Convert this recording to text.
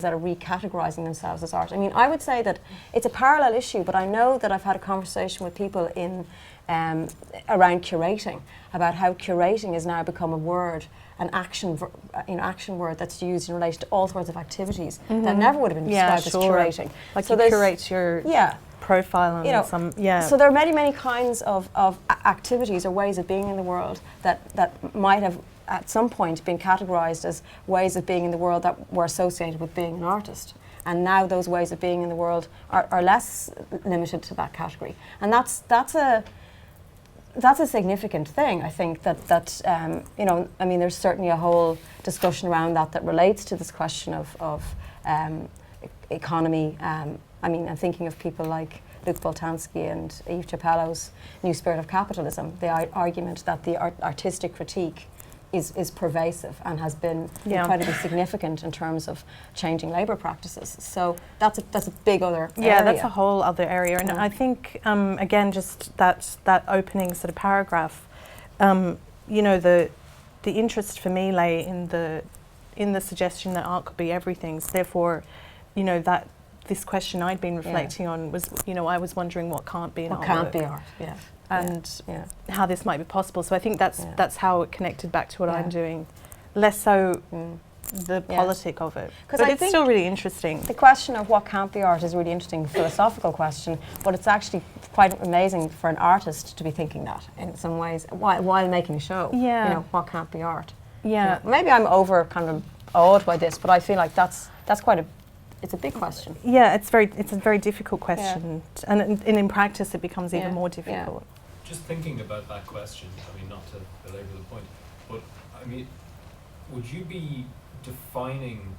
that are recategorizing themselves as art. I mean, I would say that it's a parallel issue, but I know that I've had a conversation with people in around curating, about how curating has now become a word, an action word that's used in relation to all sorts of activities that never would have been described as curating. Like so you curate your profile on some, So there are many kinds of activities or ways of being in the world that might have at some point been categorized as ways of being in the world that were associated with being an artist. And now those ways of being in the world are less limited to that category. And that's a significant thing, I think, that you know, I mean, there's certainly a whole discussion around that relates to this question of economy. I mean, I'm thinking of people like Luc Boltanski and Yves Chapello's New Spirit of Capitalism, the argument that the artistic critique is pervasive and has been incredibly significant in terms of changing labour practices. So that's a big other area. Yeah, that's a whole other area. And I think, again, just that opening sort of paragraph, you know, the interest for me lay in the suggestion that art could be everything. So therefore, you know, that this question I'd been reflecting on was, you know, I was wondering what can't be an art. What can't be art, and how this might be possible. So I think that's how it connected back to what I'm doing, less so the politic of it. But it's still really interesting. The question of what can't be art is a really interesting philosophical question, but it's actually quite amazing for an artist to be thinking that in some ways while making a show. You know, what can't be art? Yeah. Maybe I'm over kind of awed by this, but I feel like that's quite it's a big question. Yeah, it's a very difficult question, and in practice it becomes even more difficult. Just thinking about that question, I mean, not to belabor the point, but I mean, would you be defining